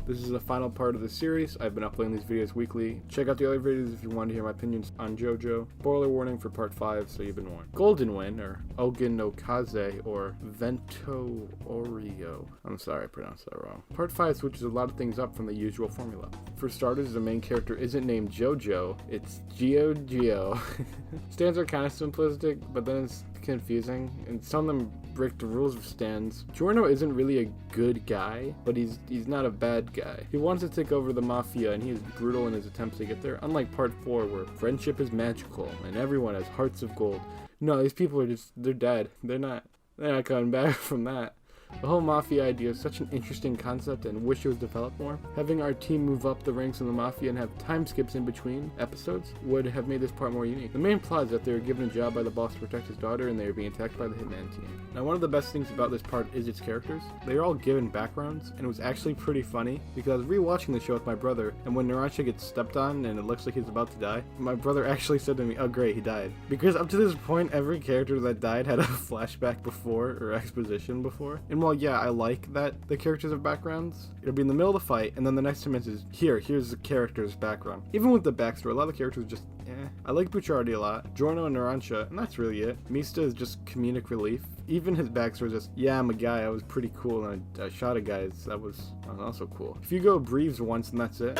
This is the final part of the series. I've been uploading these videos weekly. Check out the other videos if you want to hear my opinions on JoJo. Spoiler warning for part 5, so you've been warned. Golden Wind, or Ogen no Kaze, or Vento Oreo. I'm sorry I pronounced that wrong. Part 5 switches a lot of things up from the usual formula. For starters, the main character isn't named JoJo, it's Geo. Stands are kind of simplistic, but then it's confusing, and some of them break the rules of stands. Giorno isn't really a good guy, but he's not a bad guy. He wants to take over the mafia, and he is brutal in his attempts to get there, unlike part 4 where friendship is magical and everyone has hearts of gold. No, these people are they're dead. They're not coming back from that. The whole mafia idea is such an interesting concept and wish it was developed more. Having our team move up the ranks in the mafia and have time skips in between episodes would have made this part more unique. The main plot is that they were given a job by the boss to protect his daughter and they are being attacked by the hitman team. Now, one of the best things about this part is its characters. They are all given backgrounds, and it was actually pretty funny because I was rewatching the show with my brother, and when Narancia gets stepped on and it looks like he's about to die, my brother actually said to me, "Oh great, he died." Because up to this point, every character that died had a flashback before or exposition before. And while yeah, I like that the characters have backgrounds, it'll be in the middle of the fight, and then the next sentence is, here's the character's background. Even with the backstory, a lot of the characters just, I like Bucciardi a lot, Giorno and Narancia, and that's really it. Mista is just comedic relief. Even his backstory is just, yeah, I'm a guy, I was pretty cool, and I shot a guy, that was also cool. If you go Breves once, and that's it.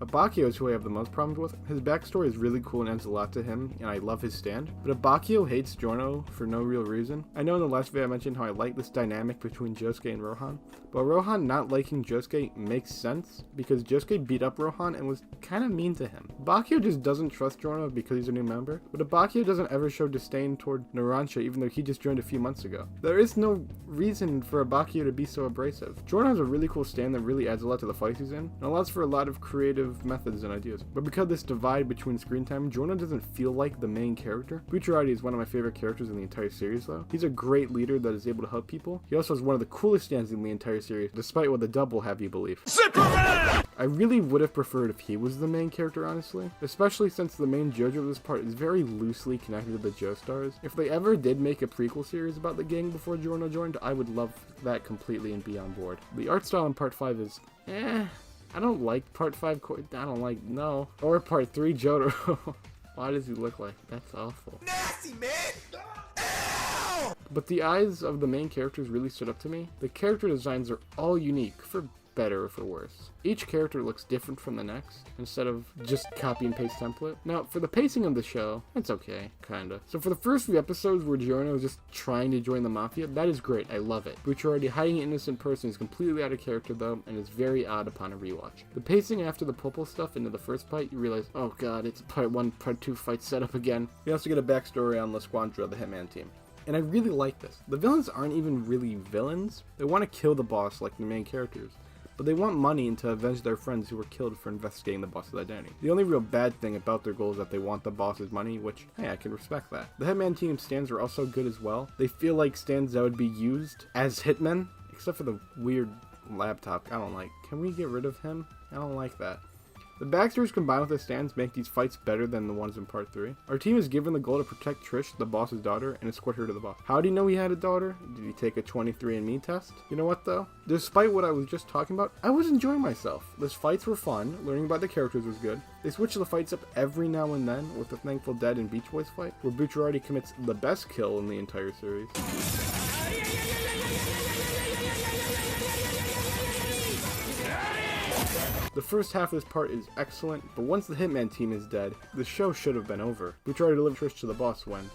Abakio is who I have the most problems with. His backstory is really cool and adds a lot to him, and I love his stand. But Abakio hates Giorno for no real reason. I know in the last video I mentioned how I like this dynamic between Josuke and Rohan, but Rohan not liking Josuke makes sense, because Josuke beat up Rohan and was kind of mean to him. Abakio just doesn't trust Giorno because he's a new member, but Abakio doesn't ever show disdain toward Narancia even though he just joined a few months ago. There is no reason for Abakio to be so abrasive. Giorno has a really cool stand that really adds a lot to the fights he's in, and allows for a lot of creative methods and ideas. But because of this divide between screen time, Giorno doesn't feel like the main character. Bucciardi is one of my favorite characters in the entire series though. He's a great leader that is able to help people. He also has one of the coolest stands in the entire series, despite what the dub will have you believe. Superman! I really would have preferred if he was the main character, honestly. Especially since the main JoJo of this part is very loosely connected to the Joestars. If they ever did make a prequel series about the gang before Giorno joined, I would love that completely and be on board. The art style in part 5 is, I don't like part 5, no. Or part 3 Jotaro. Why does he look like? That's awful. Nasty, man! But the eyes of the main characters really stood up to me. The character designs are all unique, for better or for worse. Each character looks different from the next, instead of just copy and paste template. Now, for the pacing of the show, it's okay, kinda. So for the first few episodes where Giorno is just trying to join the mafia, that is great, I love it. Bucciardi hiding an innocent person is completely out of character though, and is very odd upon a rewatch. The pacing after the Popol stuff into the first fight, you realize, oh god, it's part 1, part 2 fight set up again. You also get a backstory on La Squadra, the hitman team. And I really like this. The villains aren't even really villains. They want to kill the boss like the main characters, but they want money and to avenge their friends who were killed for investigating the boss's identity. The only real bad thing about their goal is that they want the boss's money, which, hey, I can respect that. The Hitman team stands are also good as well. They feel like stands that would be used as hitmen, except for the weird laptop I don't like. Can we get rid of him? I don't like that. The backstories combined with the stands make these fights better than the ones in part 3. Our team is given the goal to protect Trish, the boss's daughter, and escort her to the boss. How do you know he had a daughter? Did he take a 23andMe test? You know what though? Despite what I was just talking about, I was enjoying myself. These fights were fun, learning about the characters was good. They switch the fights up every now and then, with the Thankful Dead and Beach Boys fight, where Bucciardi commits the best kill in the entire series. The first half of this part is excellent, but once the Hitman team is dead, the show should have been over. Bucciardi delivered Trish to the boss when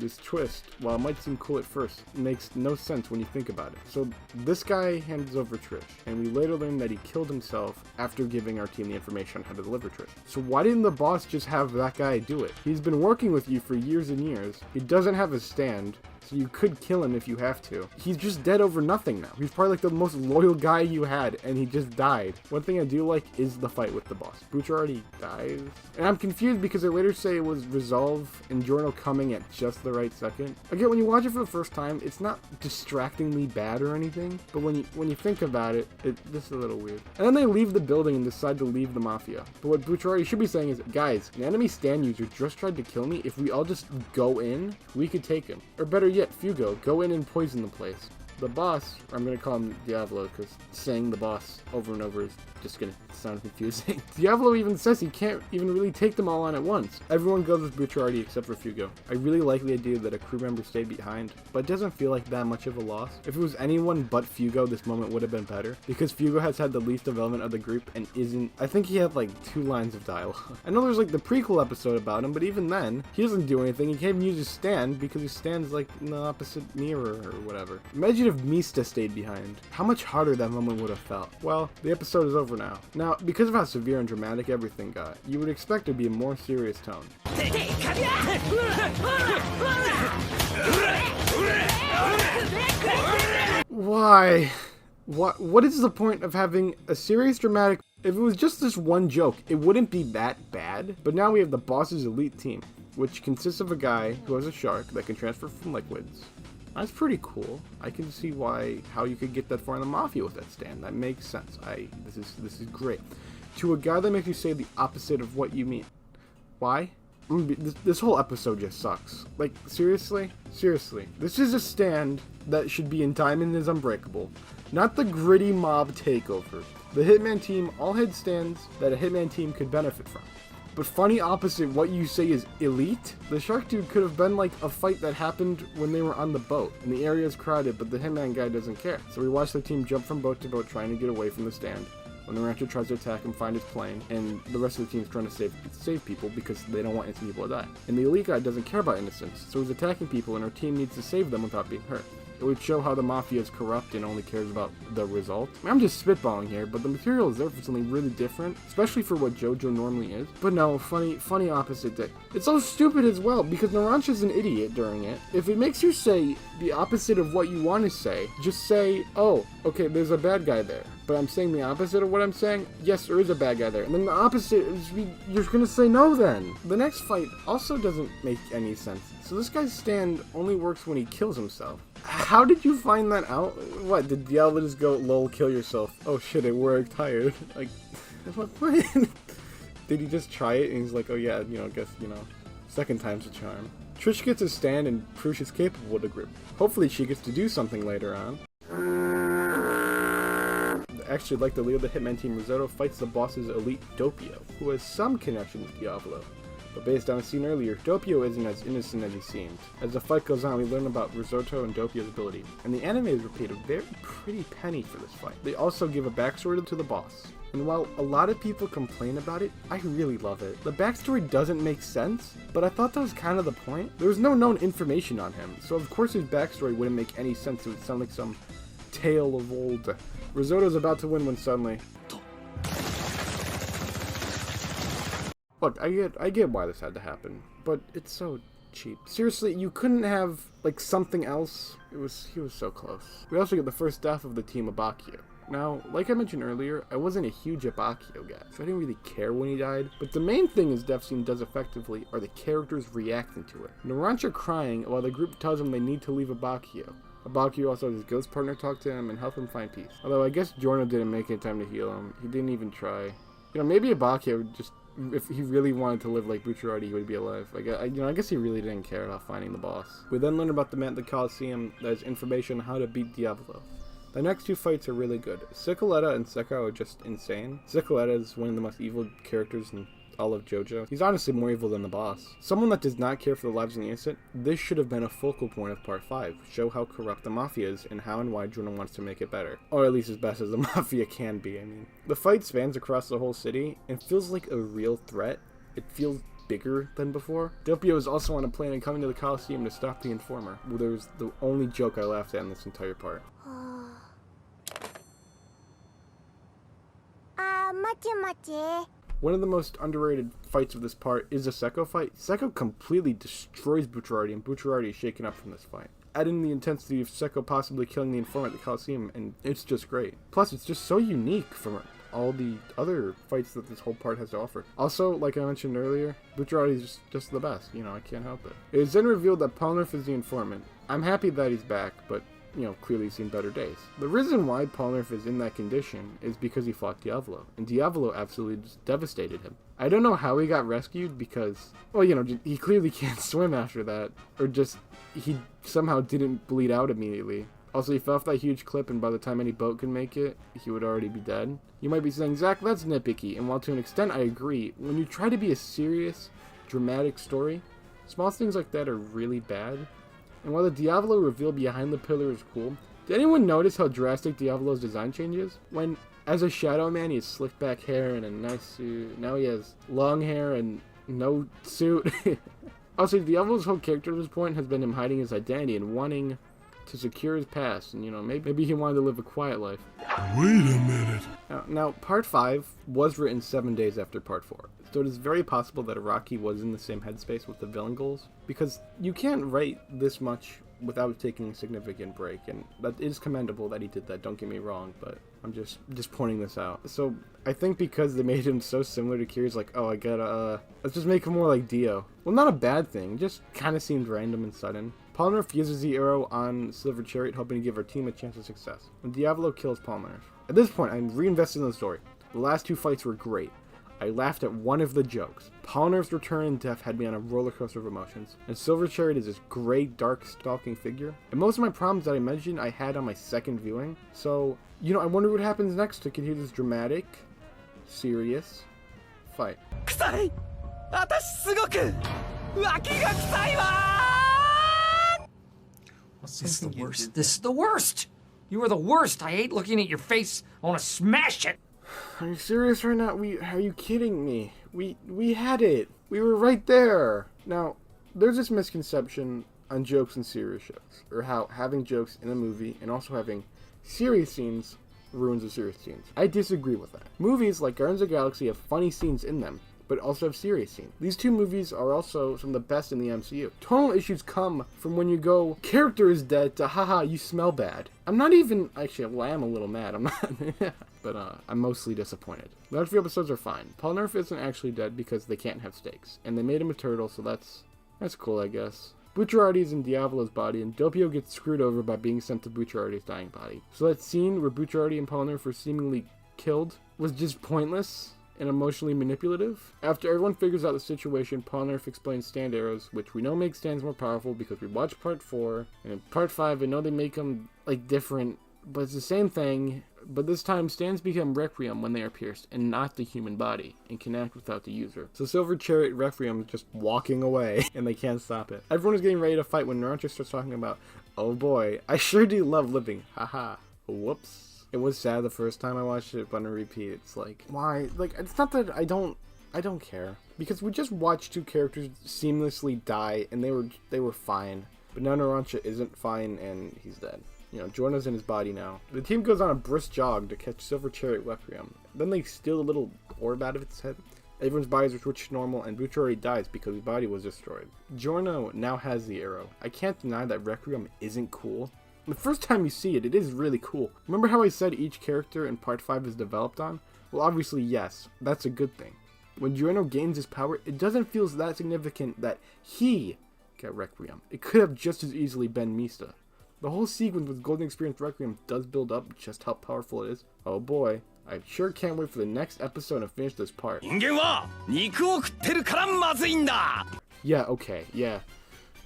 this twist, while it might seem cool at first, makes no sense when you think about it. So this guy hands over Trish, and we later learn that he killed himself after giving our team the information on how to deliver Trish. So why didn't the boss just have that guy do it? He's been working with you for years and years, he doesn't have a stand, so you could kill him if you have to. He's just dead over nothing now. He's probably like the most loyal guy you had, and he just died. One thing I do like is the fight with the boss. Bucciarati dies. And I'm confused because they later say it was resolve and Giorno coming at just the right second. Again, when you watch it for the first time, it's not distractingly bad or anything, but when you think about it, this is a little weird. And then they leave the building and decide to leave the Mafia. But what Bucciarati should be saying is, guys, an enemy stand user just tried to kill me. If we all just go in, we could take him. Or better yet, Fugo, go in and poison the place. The boss, I'm going to call him Diavolo because saying the boss over and over is just going to sound confusing. Diavolo even says he can't even really take them all on at once. Everyone goes with Bucciarati except for Fugo. I really like the idea that a crew member stayed behind, but it doesn't feel like that much of a loss. If it was anyone but Fugo, this moment would have been better, because Fugo has had the least development of the group and isn't... I think he had like 2 lines of dialogue. I know there's like the prequel episode about him, but even then, he doesn't do anything. He can't even use his stand because his stand's like in the opposite mirror or whatever. Imagine if Mista stayed behind. How much harder that moment would have felt. Well, the episode is over now. Now, because of how severe and dramatic everything got, you would expect there to be a more serious tone. Why? What is the point of having a serious dramatic... If it was just this one joke, it wouldn't be that bad. But now we have the boss's elite team, which consists of a guy who has a shark that can transfer from liquids. That's pretty cool. I can see how you could get that far in the Mafia with that stand. That makes sense. This is great. To a guy that makes you say the opposite of what you mean. Why? This whole episode just sucks. Like, seriously? Seriously. This is a stand that should be in Diamond is Unbreakable, not the gritty mob takeover. The Hitman team all had stands that a Hitman team could benefit from. But funny opposite what you say is elite? The Shark Dude could have been like a fight that happened when they were on the boat, and the area is crowded, but the Hitman guy doesn't care. So we watch the team jump from boat to boat trying to get away from the stand, when the rancher tries to attack him, find his plane, and the rest of the team is trying to save people because they don't want innocent people to die. And the elite guy doesn't care about innocence, so he's attacking people and our team needs to save them without being hurt. It would show how the Mafia is corrupt and only cares about the result. I'm just spitballing here, but the material is there for something really different, especially for what JoJo normally is. But no, funny opposite day. It's so stupid as well, because Narancia's an idiot during it. If it makes you say the opposite of what you want to say, just say, oh, okay, there's a bad guy there. But I'm saying the opposite of what I'm saying? Yes, there is a bad guy there. And then the opposite is you're gonna say no then. The next fight also doesn't make any sense. So this guy's stand only works when he kills himself. How did you find that out? What, did Diablo just go, lol, kill yourself? Oh shit, it worked, tired. Like, what? Did he just try it and he's like, oh yeah, second time's a charm. Trish gets a stand and proves she's capable of the group. Hopefully she gets to do something later on. Actually, like the leader of the Hitman team, Risotto fights the boss's elite Doppio, who has some connection with Diavolo. But based on a scene earlier, Doppio isn't as innocent as he seemed. As the fight goes on, we learn about Risotto and Doppio's ability, and the animators were paid a very pretty penny for this fight. They also give a backstory to the boss. And while a lot of people complain about it, I really love it. The backstory doesn't make sense, but I thought that was kind of the point. There was no known information on him, so of course his backstory wouldn't make any sense. It would sound like some tale of old. Risotto's about to win when suddenly... Look, I get why this had to happen, but it's so cheap. Seriously, you couldn't have, like, something else? He was so close. We also get the first death of the team Abakio. Now, like I mentioned earlier, I wasn't a huge Abakio guy, so I didn't really care when he died, but the main thing his death scene does effectively are the characters reacting to it. Narancia crying while the group tells him they need to leave Abakio. Abakio also has his ghost partner talk to him and help him find peace. Although I guess Giorno didn't make any time to heal him. He didn't even try. Maybe Abakio would just... If he really wanted to live like Bucciarati, he would be alive. I guess he really didn't care about finding the boss. We then learn about the man at the Coliseum that has information on how to beat Diavolo. The next 2 fights are really good. Cicoletta and Sekao are just insane. Cicoletta is one of the most evil characters in all of JoJo. He's honestly more evil than the boss. Someone that does not care for the lives of the innocent, this should have been a focal point of part 5. Show how corrupt the Mafia is and how and why Giorno wants to make it better. Or at least as best as the Mafia can be, I mean. The fight spans across the whole city and feels like a real threat. It feels bigger than before. Doppio is also on a plane and coming to the Coliseum to stop the Informer. Well, there was the only joke I laughed at in this entire part. One of the most underrated fights of this part is the Sekao fight. Sekao completely destroys Bucciarati, and Bucciarati is shaken up from this fight. add in the intensity of Sekko possibly killing the informant at the Coliseum, and it's just great. Plus, it's just so unique from all the other fights that this whole part has to offer. Also, like I mentioned earlier, Bucciarati is just the best. You know, I can't help it. It is then revealed that Polnareff is the informant. I'm happy that he's back, but you know, clearly seen better days. The reason why Polnareff is in that condition is because he fought Diavolo, and Diavolo absolutely just devastated him. I don't know how he got rescued because, well, you know, he clearly can't swim after that, or just he somehow didn't bleed out immediately. Also, he fell off that huge cliff, and by the time any boat can make it, he would already be dead. You might be saying, Zach, that's nitpicky, and while to an extent I agree, when you try to be a serious, dramatic story, small things like that are really bad. And while the Diavolo reveal behind the pillar is cool, did anyone notice how drastic Diavolo's design changes? When, as a Shadow Man, he has slicked back hair and a nice suit. Now he has long hair and no suit. Also, Diavolo's whole character at this point has been him hiding his identity and wanting to secure his past. And, you know, maybe he wanted to live a quiet life. Wait a minute. Now, Part 5 was written 7 days after Part 4. So it is very possible that Araki was in the same headspace with the villain goals, because you can't write this much without taking a significant break, and that is commendable that he did that, don't get me wrong, but I'm just pointing this out. So I think because they made him so similar to Kiri's, like, oh, I gotta, let's just make him more like Dio. Well, not a bad thing, just kind of seemed random and sudden. Polnareff uses the arrow on Silver Chariot, hoping to give our team a chance of success, and Diavolo kills Polnareff. At this point, I'm reinvested in the story. The last 2 fights were great. I laughed at one of the jokes. Polnareff's return in death had me on a roller coaster of emotions, and Silver Chariot is this gray, dark, stalking figure. And most of my problems that I mentioned I had on my second viewing, so, you know, I wonder what happens next to continue this dramatic, serious fight. This is the worst. This is the worst! You are the worst! I hate looking at your face. I want to smash it! Are you serious right now? Are you kidding me? We had it. We were right there. Now, there's this misconception on jokes in serious shows, or how having jokes in a movie and also having serious scenes ruins the serious scenes. I disagree with that. Movies like Guardians of the Galaxy have funny scenes in them, but also have serious scenes. These 2 movies are also some of the best in the MCU. Tonal issues come from when you go, character is dead, to haha, you smell bad. I'm not even, actually, well, I am a little mad, I'm not, but I'm mostly disappointed. The last few episodes are fine. Polnareff isn't actually dead because they can't have stakes, and they made him a turtle, so that's cool, I guess. Bucciarati is in Diavolo's body, and Doppio gets screwed over by being sent to Bucciarati's dying body. So that scene where Bucciarati and Polnareff were seemingly killed was just pointless and emotionally manipulative. After everyone figures out the situation, Polnareff explains stand arrows, which we know make stands more powerful because we watched Part 4, and in Part 5 I know they make them, like, different, but it's the same thing, but this time stands become Requiem when they are pierced, and not the human body, and can act without the user. So Silver Chariot Requiem is just walking away, and they can't stop it. Everyone is getting ready to fight when Naruto starts talking about, oh boy, I sure do love living, haha, whoops. It was sad the first time I watched it, but on a repeat, it's like, why? Like, it's not that I don't care. Because we just watched 2 characters seamlessly die, and they were fine. But now Narancha isn't fine, and he's dead. You know, Giorno's in his body now. The team goes on a brisk jog to catch Silver Chariot Requiem. Then they steal a little orb out of its head. Everyone's bodies are switched to normal, and Bucciarati dies because his body was destroyed. Giorno now has the arrow. I can't deny that Requiem isn't cool. The first time you see it, it is really cool. Remember how I said each character in Part 5 is developed on? Well, obviously, yes. That's a good thing. When Giorno gains his power, it doesn't feel that significant that he got Requiem. It could have just as easily been Mista. The whole sequence with Golden Experience Requiem does build up just how powerful it is. Oh boy. I sure can't wait for the next episode to finish this part.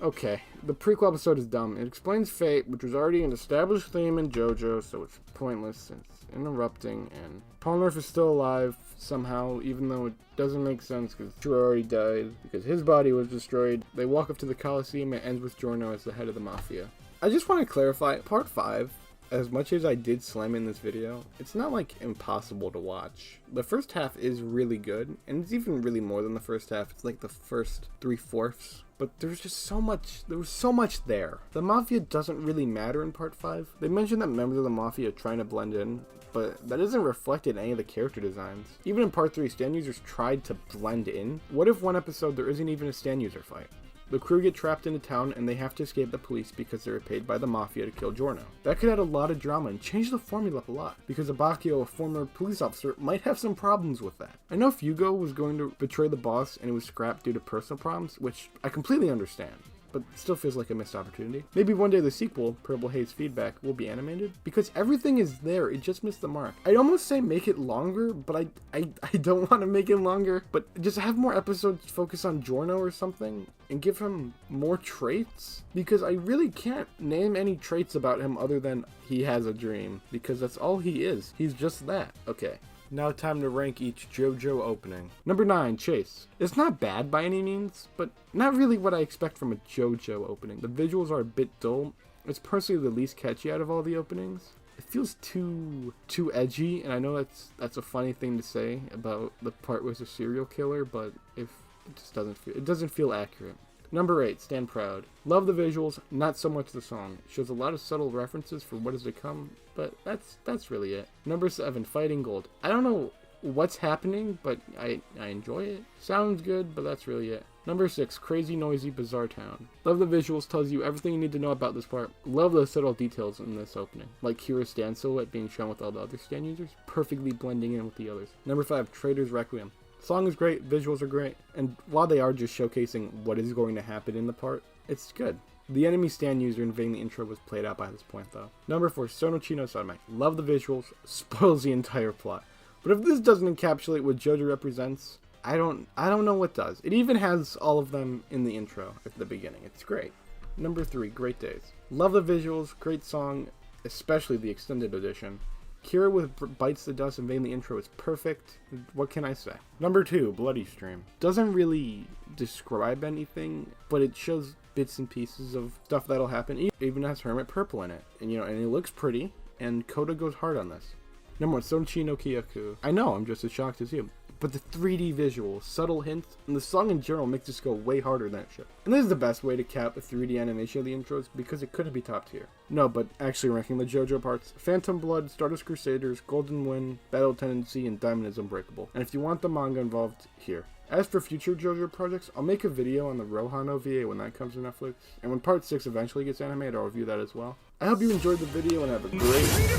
Okay, the prequel episode is dumb. It explains fate, which was already an established theme in JoJo's, so it's pointless, it's interrupting, and Polnareff is still alive somehow, even though it doesn't make sense because Giorno already died, because his body was destroyed. They walk up to the Coliseum and it ends with Giorno as the head of the Mafia. I just want to clarify, Part 5, as much as I did slam in this video, it's not like impossible to watch. The first half is really good, and it's even really more than the first half. It's like the first 3/4. But there's just so much, there was so much there. The Mafia doesn't really matter in Part 5. They mentioned that members of the Mafia are trying to blend in, but that isn't reflected in any of the character designs. Even in Part 3, stand users tried to blend in. What if one episode there isn't even a stand user fight? The crew get trapped in a town and they have to escape the police because they're paid by the mafia to kill Giorno. That could add a lot of drama and change the formula up a lot, because Abacchio, a former police officer, might have some problems with that. I know Fugo was going to betray the boss and it was scrapped due to personal problems, which I completely understand, but it still feels like a missed opportunity. Maybe one day the sequel, Purple Haze Feedback, will be animated, because everything is there, it just missed the mark. I'd almost say make it longer, but I don't want to make it longer, but just have more episodes focus on Giorno or something, and give him more traits, because I really can't name any traits about him other than he has a dream, because that's all he is. He's just that. Okay. Now time to rank each JoJo opening. Number 9, Chase. It's not bad by any means, but not really what I expect from a JoJo opening. The visuals are a bit dull. It's personally the least catchy out of all the openings. It feels too edgy, and I know that's a funny thing to say about the part where it's a serial killer, but it just doesn't feel accurate. Number 8, Stand Proud. Love the visuals, not so much the song. It shows a lot of subtle references for what is to come, but that's really it. Number 7, Fighting Gold. I don't know what's happening, but I enjoy it. Sounds good, but that's really it. Number 6, Crazy Noisy Bizarre Town. Love the visuals, tells you everything you need to know about this part. Love the subtle details in this opening, like Kira's stand silhouette being shown with all the other stand users, perfectly blending in with the others. Number 5, Trader's Requiem. Song is great, visuals are great, and while they are just showcasing what is going to happen in the part, it's good. The enemy stand user invading the intro was played out by this point though. Number 4, Sonochi no Sodomite. Love the visuals, spoils the entire plot. But if this doesn't encapsulate what JoJo represents, I don't know what does. It even has all of them in the intro at the beginning. It's great. Number 3, Great Days. Love the visuals, great song, especially the extended edition. Kira with Bites the Dust invading the intro is perfect. What can I say? Number 2, Bloody Stream. Doesn't really describe anything, but it shows bits and pieces of stuff that'll happen. It even has Hermit Purple in it. And and it looks pretty, and Koda goes hard on this. Number 1, Sonchi no Kyaku. I know, I'm just as shocked as you. But the 3D visuals, subtle hints, and the song in general makes this go way harder than it should. And this is the best way to cap a 3D animation of the intros, because it couldn't be top tier. No, but actually ranking the JoJo parts: Phantom Blood, Stardust Crusaders, Golden Wind, Battle Tendency, and Diamond is Unbreakable. And if you want the manga involved, here. As for future JoJo projects, I'll make a video on the Rohan OVA when that comes to Netflix, and when part 6 eventually gets animated, I'll review that as well. I hope you enjoyed the video and have a great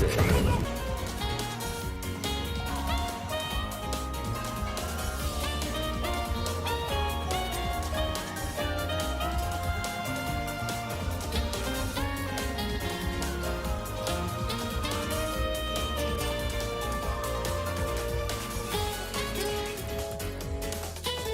day.